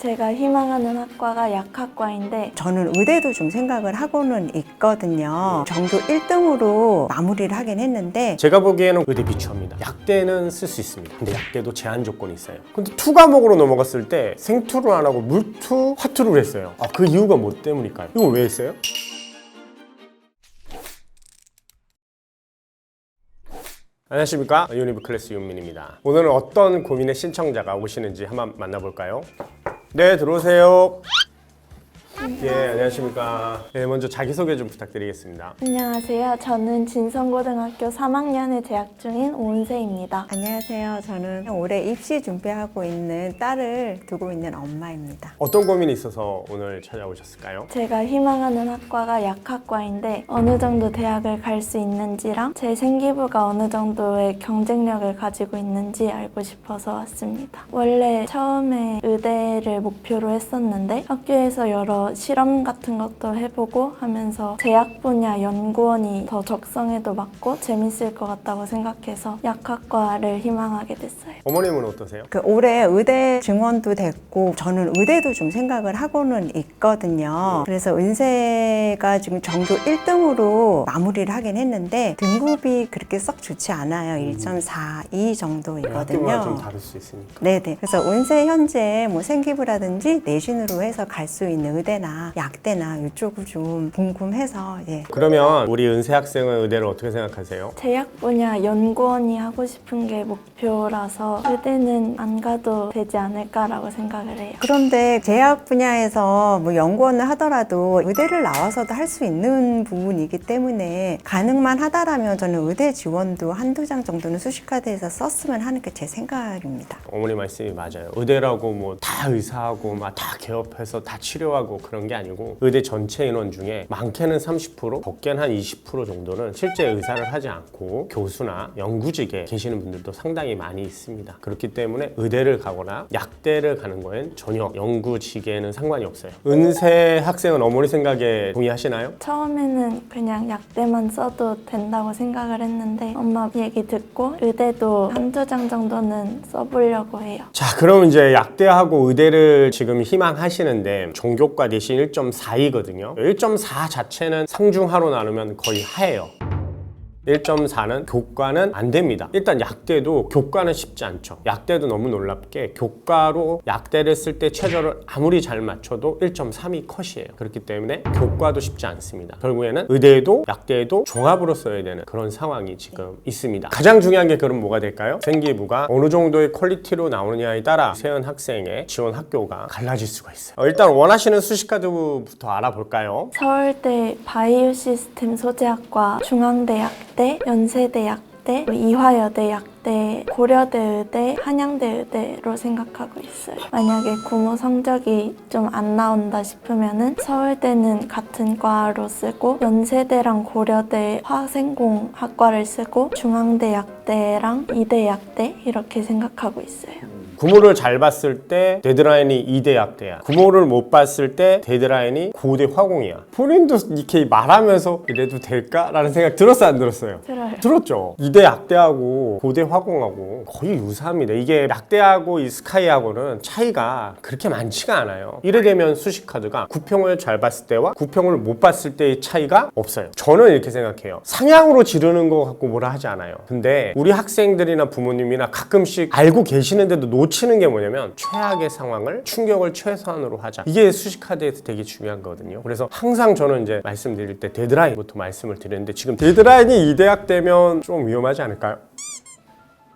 제가 희망하는 학과가 약학과인데 저는 의대도 좀 생각을 하고는 있거든요. 전교 1등으로 마무리를 하긴 했는데 제가 보기에는 의대 비추합니다. 약대는 쓸 수 있습니다. 근데 약대도 제한 조건이 있어요. 근데 투 과목으로 넘어갔을 때 생투를 안 하고 물투, 화투를 했어요. 그 이유가 뭐 때문일까요? 이걸 왜 했어요? 안녕하십니까, 유니브 클래스 윤민입니다. 오늘은 어떤 고민의 신청자가 오시는지 한번 만나볼까요? 네, 들어오세요. 예, 안녕하십니까. 네, 먼저 자기소개 좀 부탁드리겠습니다. 안녕하세요. 저는 진성고등학교 3학년에 재학 중인 오은세입니다. 안녕하세요. 저는 올해 입시 준비하고 있는 딸을 두고 있는 엄마입니다. 어떤 고민이 있어서 오늘 찾아오셨을까요? 제가 희망하는 학과가 약학과인데 어느 정도 대학을 갈 수 있는지랑 제 생기부가 어느 정도의 경쟁력을 가지고 있는지 알고 싶어서 왔습니다. 원래 처음에 의대를 목표로 했었는데 학교에서 여러 실험 같은 것도 해보고 하면서 제약 분야 연구원이 더 적성에도 맞고 재밌을 것 같다고 생각해서 약학과를 희망하게 됐어요. 어머님은 어떠세요? 올해 의대 증원도 됐고 저는 의대도 좀 생각을 하고는 있거든요. 그래서 은세가 지금 전교 1등으로 마무리를 하긴 했는데 등급이 그렇게 썩 좋지 않아요. 1.42 정도이거든요. 학교마다 좀 다를 수 있으니까. 네네. 그래서 은세 현재 뭐 생기부라든지 내신으로 해서 갈 수 있는 의대나 약대나 이쪽을 좀 궁금해서 그러면 우리 은세 학생은 의대를 어떻게 생각하세요? 제약 분야 연구원이 하고 싶은 게 목표라서 의대는 안 가도 되지 않을까라고 생각을 해요. 그런데 제약 분야에서 뭐 연구원을 하더라도 의대를 나와서도 할 수 있는 부분이기 때문에 가능만 하다라면 저는 의대 지원도 한두 장 정도는 수시카드에서 썼으면 하는 게 제 생각입니다. 어머니 말씀이 맞아요. 의대라고 뭐 다 의사하고 막 다 개업해서 다 치료하고 그런 게 아니고 의대 전체 인원 중에 많게는 30%, 적게는 한 20% 정도는 실제 의사를 하지 않고 교수나 연구직에 계시는 분들도 상당히 많이 있습니다. 그렇기 때문에 의대를 가거나 약대를 가는 거엔 전혀 연구직에는 상관이 없어요. 은세 학생은 어머니 생각에 동의하시나요? 처음에는 그냥 약대만 써도 된다고 생각을 했는데 엄마 얘기 듣고 의대도 한두 장 정도는 써보려고 해요. 자, 그럼 이제 약대하고 의대를 지금 희망하시는데 종교과 내신 1.4이거든요. 1.4 자체는 상중하로 나누면 거의 하예요. 1.4는 교과는 안 됩니다. 일단 약대도 교과는 쉽지 않죠. 약대도 너무 놀랍게 교과로 약대를 쓸 때 최저를 아무리 잘 맞춰도 1.3이 컷이에요. 그렇기 때문에 교과도 쉽지 않습니다. 결국에는 의대도 약대도 종합으로 써야 되는 그런 상황이 지금 있습니다. 가장 중요한 게 그럼 뭐가 될까요? 생기부가 어느 정도의 퀄리티로 나오느냐에 따라 세연 학생의 지원 학교가 갈라질 수가 있어요. 일단 원하시는 수시카드부터 알아볼까요? 서울대 바이오시스템 소재학과, 중앙대 약대, 연세대 약대, 이화여대 약대, 고려대 의대, 한양대 의대로 생각하고 있어요. 만약에 구모 성적이 좀 안 나온다 싶으면은 서울대는 같은 과로 쓰고 연세대랑 고려대 화생공학과를 쓰고 중앙대 약대랑 이대 약대 이렇게 생각하고 있어요. 구모를 잘 봤을 때 데드라인이 2대 약대야. 구모를 못 봤을 때 데드라인이 고대 화공이야. 본인도 이렇게 말하면서 이래도 될까? 라는 생각 들었어요, 안 들었어요? 들어요. 들었죠. 2대 약대하고 고대 화공하고 거의 유사합니다. 이게 약대하고 이 스카이하고는 차이가 그렇게 많지가 않아요. 이래 되면 수시카드가 구평을 잘 봤을 때와 구평을 못 봤을 때의 차이가 없어요. 저는 이렇게 생각해요. 상향으로 지르는 거 갖고 뭐라 하지 않아요. 근데 우리 학생들이나 부모님이나 가끔씩 알고 계시는데도 놓치는 게 뭐냐면 최악의 상황을 충격을 최소한으로 하자. 이게 수시카드에서 되게 중요한 거거든요. 그래서 항상 저는 이제 말씀드릴 때 데드라인부터 말씀을 드리는데 지금 데드라인이 2대학 되면 좀 위험하지 않을까요?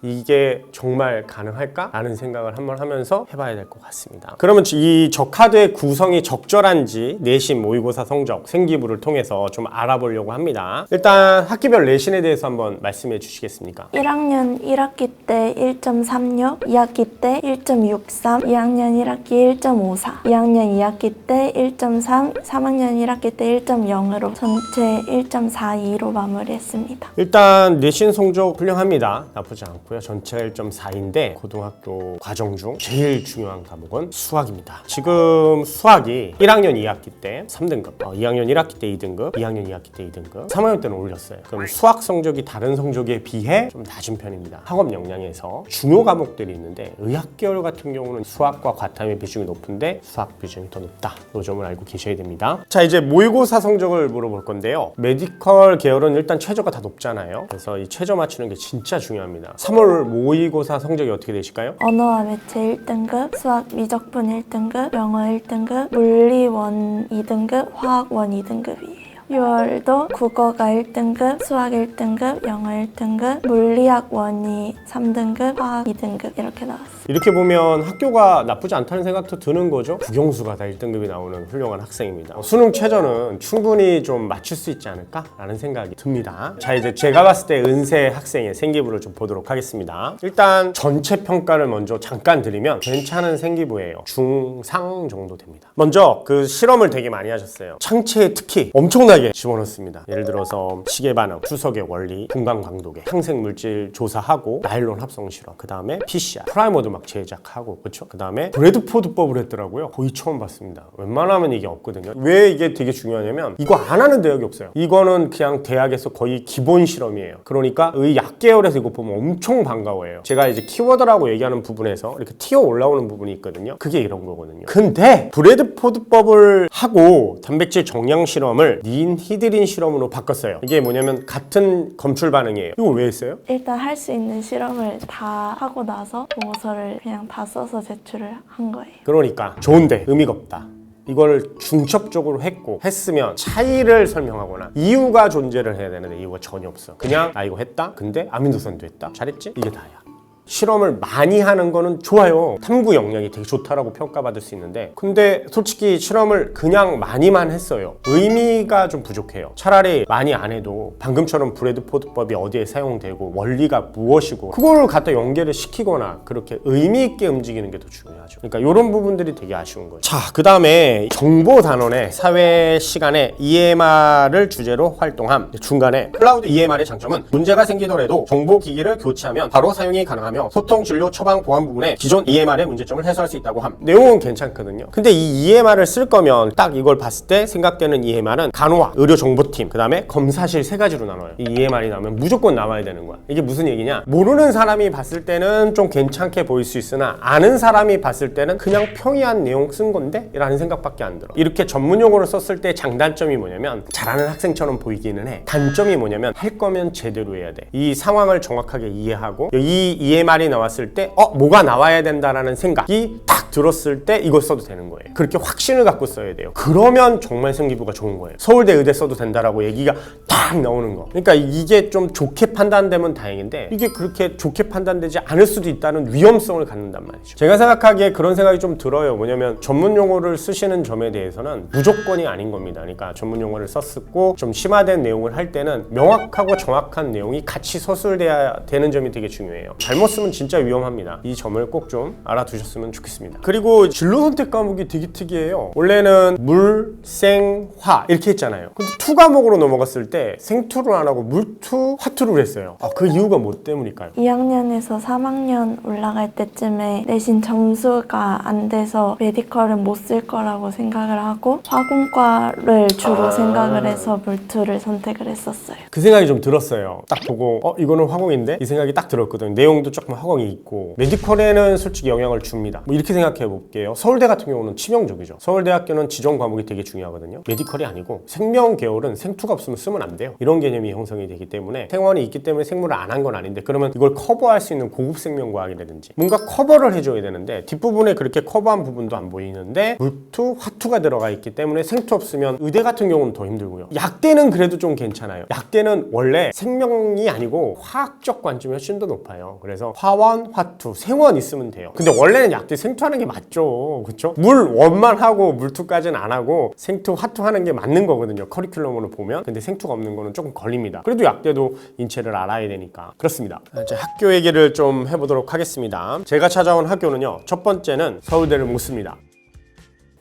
이게 정말 가능할까? 라는 생각을 한번 하면서 해봐야 될 것 같습니다. 그러면 이 저카드의 구성이 적절한지 내신 모의고사 성적, 생기부를 통해서 좀 알아보려고 합니다. 일단 학기별 내신에 대해서 한번 말씀해 주시겠습니까? 1학년 1학기 때 1.36, 2학기 때 1.63, 2학년 1학기 1.54, 2학년 2학기 때 1.3, 3학년 1학기 때 1.0으로 전체 1.42로 마무리했습니다. 일단 내신 성적 훌륭합니다. 나쁘지 않고 많고요. 전체가 1.4인데 고등학교 과정 중 제일 중요한 과목은 수학입니다. 지금 수학이 1학년 2학기 때 3등급, 2학년 1학기 때 2등급, 2학년 2학기 때 2등급, 3학년 때는 올렸어요. 그럼 수학 성적이 다른 성적에 비해 좀 낮은 편입니다. 학업 역량에서 중요 과목들이 있는데 의학 계열 같은 경우는 수학과 과탐의 비중이 높은데 수학 비중이 더 높다. 이 점을 알고 계셔야 됩니다. 자, 이제 모의고사 성적을 물어볼 건데요. 메디컬 계열은 일단 최저가 다 높잖아요. 그래서 이 최저 맞추는 게 진짜 중요합니다. 3월 모의고사 성적이 어떻게 되실까요? 언어와 매체 1등급, 수학 미적분 1등급, 영어 1등급, 물리원 2등급, 화학원 2등급이에요. 6월도 국어가 1등급, 수학 1등급, 영어 1등급, 물리학 원이 3등급, 화학 2등급 이렇게 나왔어요. 이렇게 보면 학교가 나쁘지 않다는 생각도 드는 거죠. 국영수가 다 1등급이 나오는 훌륭한 학생입니다. 수능 최저는 충분히 좀 맞출 수 있지 않을까라는 생각이 듭니다. 자, 이제 제가 봤을 때 은세 학생의 생기부를 좀 보도록 하겠습니다. 일단 전체 평가를 먼저 잠깐 드리면 괜찮은 생기부예요. 중상 정도 됩니다. 먼저 그 실험을 되게 많이 하셨어요. 창체에 특히 엄청나게 집어넣습니다. 예를 들어서 시계 반응, 투석의 원리, 분광 광도계, 항생 물질 조사하고 나일론 합성 실험, 그 다음에 PCR, 프라이머드 막 제작하고, 그렇죠? 그 다음에 브래드포드법을 했더라고요. 거의 처음 봤습니다. 웬만하면 이게 없거든요. 왜 이게 되게 중요하냐면 이거 안 하는 대학이 없어요. 이거는 그냥 대학에서 거의 기본 실험이에요. 그러니까 의학 계열에서 이거 보면 엄청 반가워해요. 제가 이제 키워드라고 얘기하는 부분에서 이렇게 튀어 올라오는 부분이 있거든요. 그게 이런 거거든요. 근데 브래드포드법을 하고 단백질 정량 실험을 닌히드린 실험으로 바꿨어요. 이게 뭐냐면 같은 검출 반응이에요. 이걸 왜 했어요? 일단 할 수 있는 실험을 다 하고 나서 보고서를 그냥 다 써서 제출을 한 거예요. 그러니까 좋은데 의미가 없다. 이걸 중첩적으로 했으면 차이를 설명하거나 이유가 존재를 해야 되는데 이유가 전혀 없어. 그냥 나 이거 했다? 근데 아미노산도 했다? 잘했지? 이게 다야. 실험을 많이 하는 거는 좋아요. 탐구 역량이 되게 좋다라고 평가받을 수 있는데, 근데 솔직히 실험을 그냥 많이만 했어요. 의미가 좀 부족해요. 차라리 많이 안 해도 방금처럼 브래드포드법이 어디에 사용되고 원리가 무엇이고 그걸 갖다 연계를 시키거나 그렇게 의미 있게 움직이는 게 더 중요하죠. 그러니까 이런 부분들이 되게 아쉬운 거예요. 자, 그 다음에 정보 단원의 사회 시간에 EMR을 주제로 활동함. 중간에 클라우드 EMR의 장점은 문제가 생기더라도 정보 기기를 교체하면 바로 사용이 가능하며 소통, 진료, 처방, 보안 부분에 기존 EMR의 문제점을 해소할 수 있다고 함. 내용은 괜찮거든요. 근데 이 EMR을 쓸 거면 딱 이걸 봤을 때 생각되는 EMR은 간호학, 의료정보팀, 그 다음에 검사실 세 가지로 나눠요. 이 EMR이 나오면 무조건 나와야 되는 거야. 이게 무슨 얘기냐? 모르는 사람이 봤을 때는 좀 괜찮게 보일 수 있으나 아는 사람이 봤을 때는 그냥 평이한 내용 쓴 건데? 라는 생각밖에 안 들어. 이렇게 전문 용어를 썼을 때 장단점이 뭐냐면 잘하는 학생처럼 보이기는 해. 단점이 뭐냐면 할 거면 제대로 해야 돼. 이 상황을 정확하게 이해하고 이 EMR이 나왔을 때 뭐가 나와야 된다라는 생각이 딱 들었을 때 이걸 써도 되는 거예요. 그렇게 확신을 갖고 써야 돼요. 그러면 정말 생기부가 좋은 거예요. 서울대 의대 써도 된다라고 얘기가 딱 나오는 거. 그러니까 이게 좀 좋게 판단되면 다행인데 이게 그렇게 좋게 판단되지 않을 수도 있다는 위험성을 갖는단 말이죠. 제가 생각하기에 그런 생각이 좀 들어요. 뭐냐면 전문 용어를 쓰시는 점에 대해서는 무조건이 아닌 겁니다. 그러니까 전문 용어를 썼고 좀 심화된 내용을 할 때는 명확하고 정확한 내용이 같이 서술돼야 되는 점이 되게 중요해요. 잘못 쓰면 진짜 위험합니다. 이 점을 꼭 좀 알아두셨으면 좋겠습니다. 그리고 진로 선택 과목이 되게 특이해요. 원래는 물, 생, 화 이렇게 했잖아요. 근데 투 과목으로 넘어갔을 때 생투를 안 하고 물투, 화투를 했어요. 그 이유가 뭐 때문일까요? 2학년에서 3학년 올라갈 때쯤에 내신 점수가 안 돼서 메디컬은 못 쓸 거라고 생각을 하고 화공과를 주로 생각을 해서 물투를 선택을 했었어요. 그 생각이 좀 들었어요. 딱 보고 이거는 화공인데? 이 생각이 딱 들었거든요. 내용도 조금 화공이 있고 메디컬에는 솔직히 영향을 줍니다. 뭐 이렇게 생각해 볼게요. 서울대 같은 경우는 치명적이죠. 서울대학교는 지정 과목이 되게 중요하거든요. 메디컬이 아니고 생명 계열은 생투가 없으면 쓰면 안 돼요. 이런 개념이 형성이 되기 때문에 생원이 있기 때문에 생물을 안 한 건 아닌데 그러면 이걸 커버할 수 있는 고급 생명과학이라든지 뭔가 커버를 해줘야 되는데 뒷부분에 그렇게 커버한 부분도 안 보이는데 물투, 화투가 들어가 있기 때문에 생투 없으면 의대 같은 경우는 더 힘들고요. 약대는 그래도 좀 괜찮아요. 약대는 원래 생명이 아니고 화학적 관점이 훨씬 더 높아요. 그래서 화원, 화투, 생원 있으면 돼요. 근데 원래는 약대 생투하는 게 맞죠. 그렇죠? 물 원만 하고 물투까지는 안 하고 생투, 화투 하는 게 맞는 거거든요. 커리큘럼으로 보면. 근데 생투가 없는 거는 조금 걸립니다. 그래도 약대도 인체를 알아야 되니까. 그렇습니다. 이제 학교 얘기를 좀 해보도록 하겠습니다. 제가 찾아온 학교는요. 첫 번째는 서울대를 못 씁니다.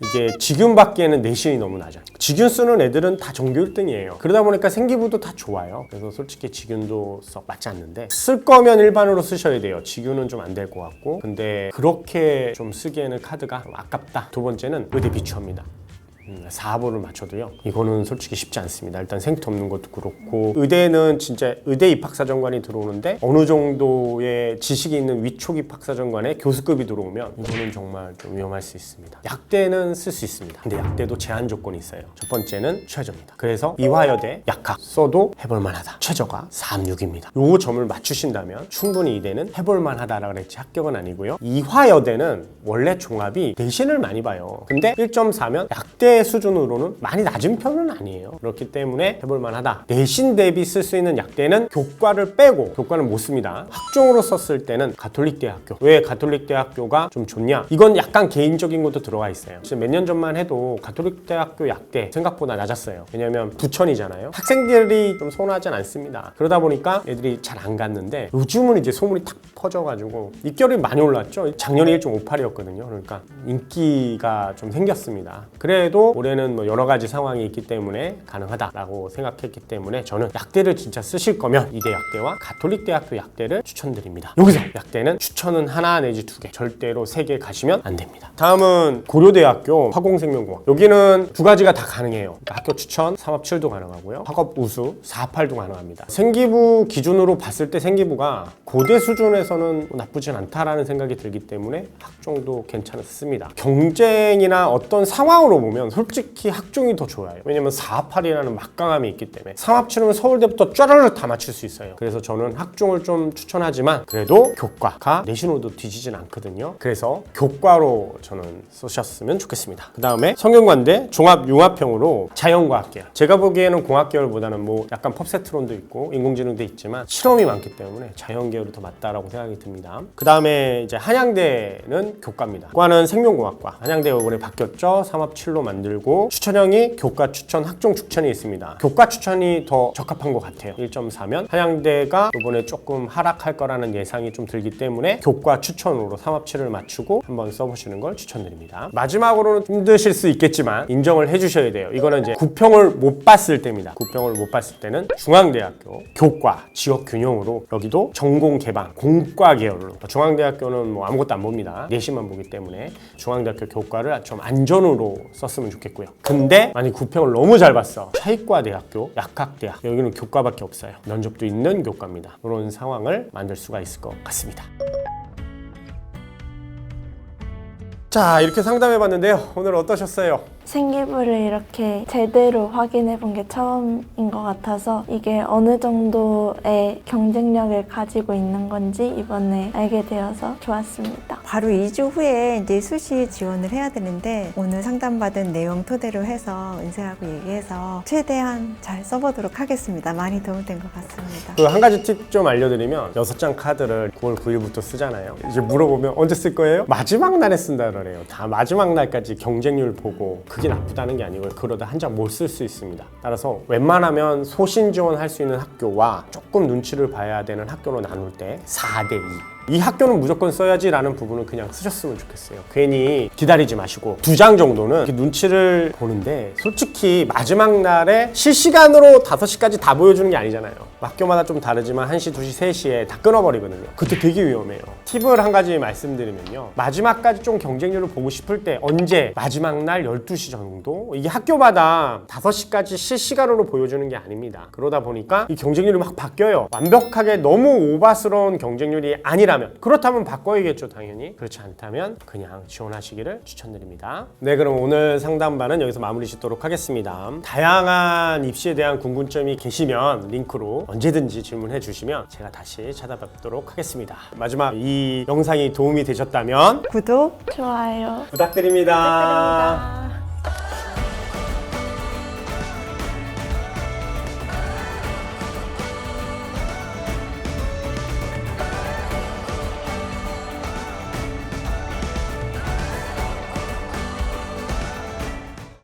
이게 지균 받기에는 내신이 너무 낮아요. 지균 쓰는 애들은 다 전교 1등이에요. 그러다 보니까 생기부도 다 좋아요. 그래서 솔직히 지균도 썩 맞지 않는데 쓸 거면 일반으로 쓰셔야 돼요. 지균은 좀 안 될 것 같고 근데 그렇게 좀 쓰기에는 카드가 좀 아깝다. 두 번째는 의대 비추합니다. 4호를 맞춰도요 이거는 솔직히 쉽지 않습니다. 일단 생투 없는 것도 그렇고 의대는 진짜 의대 입학사정관이 들어오는데 어느 정도의 지식이 있는 위촉 입학사정관에 교수급이 들어오면 이거는 정말 좀 위험할 수 있습니다. 약대는 쓸 수 있습니다. 근데 약대도 제한 조건이 있어요. 첫 번째는 최저입니다. 그래서 이화여대 약학 써도 해볼만하다. 최저가 4.6입니다. 요 점을 맞추신다면 충분히 이대는 해볼만하다라고 그랬지 합격은 아니고요. 이화여대는 원래 종합이 내신을 많이 봐요. 근데 1.4면 약대 수준으로는 많이 낮은 편은 아니에요. 그렇기 때문에 해볼만하다. 내신 대비 쓸 수 있는 약대는 교과를 빼고 교과는 못 씁니다. 학종으로 썼을 때는 가톨릭대학교. 왜 가톨릭대학교가 좀 좋냐? 이건 약간 개인적인 것도 들어가 있어요. 진짜 몇 년 전만 해도 가톨릭대학교 약대 생각보다 낮았어요. 왜냐면 부천이잖아요. 학생들이 좀 선호하진 않습니다. 그러다 보니까 애들이 잘 안 갔는데 요즘은 이제 소문이 탁 퍼져가지고 입결이 많이 올랐죠. 작년에 1.58이었거든요. 그러니까 인기가 좀 생겼습니다. 그래도 올해는 뭐 여러 가지 상황이 있기 때문에 가능하다라고 생각했기 때문에 저는 약대를 진짜 쓰실 거면 이대 약대와 가톨릭대학교 약대를 추천드립니다. 여기서 약대는 추천은 하나 내지 2개, 절대로 3개 가시면 안 됩니다. 다음은 고려대학교 화공생명공학. 여기는 2가지가 다 가능해요. 그러니까 학교 추천 3합7도 가능하고요. 학업 우수 4합8도 가능합니다. 생기부 기준으로 봤을 때 생기부가 고대 수준에서는 나쁘진 않다라는 생각이 들기 때문에 학종도 괜찮습니다. 경쟁이나 어떤 상황으로 보면 솔직히 학종이 더 좋아요. 왜냐면 4합8이라는 막강함이 있기 때문에 3합7은 서울대부터 쫘르르 다 맞출 수 있어요. 그래서 저는 학종을 좀 추천하지만 그래도 교과가 내신으로도 뒤지진 않거든요. 그래서 교과로 저는 쓰셨으면 좋겠습니다. 그 다음에 성균관대 종합융합형으로 자연과학계열. 제가 보기에는 공학계열보다는 뭐 약간 펍세트론도 있고 인공지능도 있지만 실험이 많기 때문에 자연계열이 더 맞다라고 생각이 듭니다. 그 다음에 이제 한양대는 교과입니다. 과는 생명공학과. 한양대 이번에 바뀌었죠. 3합7로 만들고 추천형이 교과 추천, 학종 추천이 있습니다. 교과 추천이 더 적합한 것 같아요. 1.4면 한양대가 이번에 조금 하락할 거라는 예상이 좀 들기 때문에 교과 추천으로 3합7을 맞추고 한번 써보시는 걸 추천드립니다. 마지막으로는 힘드실 수 있겠지만 인정을 해주셔야 돼요. 이거는 이제 구평을 못 봤을 때입니다. 구평을 못 봤을 때는 중앙대학교 교과 지역균형으로 여기도 전공 개방 공과 계열로. 중앙대학교는 뭐 아무것도 안 봅니다. 내신만 보기 때문에 중앙대학교 교과를 좀 안전으로 썼으면 좋겠고요. 근데 만약 구평을 너무 잘 봤어. 차이과대학교, 약학대학 여기는 교과밖에 없어요. 면접도 있는 교과입니다. 이런 상황을 만들 수가 있을 것 같습니다. 자, 이렇게 상담해봤는데요. 오늘 어떠셨어요? 생기부를 이렇게 제대로 확인해 본 게 처음인 것 같아서 이게 어느 정도의 경쟁력을 가지고 있는 건지 이번에 알게 되어서 좋았습니다. 바로 2주 후에 이제 수시 지원을 해야 되는데 오늘 상담받은 내용 토대로 해서 은세하고 얘기해서 최대한 잘 써보도록 하겠습니다. 많이 도움된 것 같습니다. 그 한 가지 팁 좀 알려드리면 6장 카드를 9월 9일부터 쓰잖아요. 이제 물어보면 언제 쓸 거예요? 마지막 날에 쓴다 그래요. 다 마지막 날까지 경쟁률 보고 그게 나쁘다는 게 아니고요. 그러다 한 장 못 쓸 수 있습니다. 따라서 웬만하면 소신 지원할 수 있는 학교와 조금 눈치를 봐야 되는 학교로 나눌 때 4대2. 이 학교는 무조건 써야지 라는 부분은 그냥 쓰셨으면 좋겠어요. 괜히 기다리지 마시고 2장 정도는 이렇게 눈치를 보는데 솔직히 마지막 날에 실시간으로 5시까지 다 보여주는 게 아니잖아요. 학교마다 좀 다르지만 1시, 2시, 3시에 다 끊어버리거든요. 그때 되게 위험해요. 팁을 한 가지 말씀드리면요. 마지막까지 좀 경쟁률을 보고 싶을 때 언제? 마지막 날 12시 정도? 이게 학교마다 5시까지 실시간으로 보여주는 게 아닙니다. 그러다 보니까 이 경쟁률이 막 바뀌어요. 완벽하게 너무 오바스러운 경쟁률이 아니라 그렇다면 바꿔야겠죠, 당연히. 그렇지 않다면 그냥 지원하시기를 추천드립니다. 네, 그럼 오늘 상담반은 여기서 마무리 짓도록 하겠습니다. 다양한 입시에 대한 궁금점이 계시면 링크로 언제든지 질문해 주시면 제가 다시 찾아뵙도록 하겠습니다. 마지막 이 영상이 도움이 되셨다면 구독, 좋아요 부탁드립니다.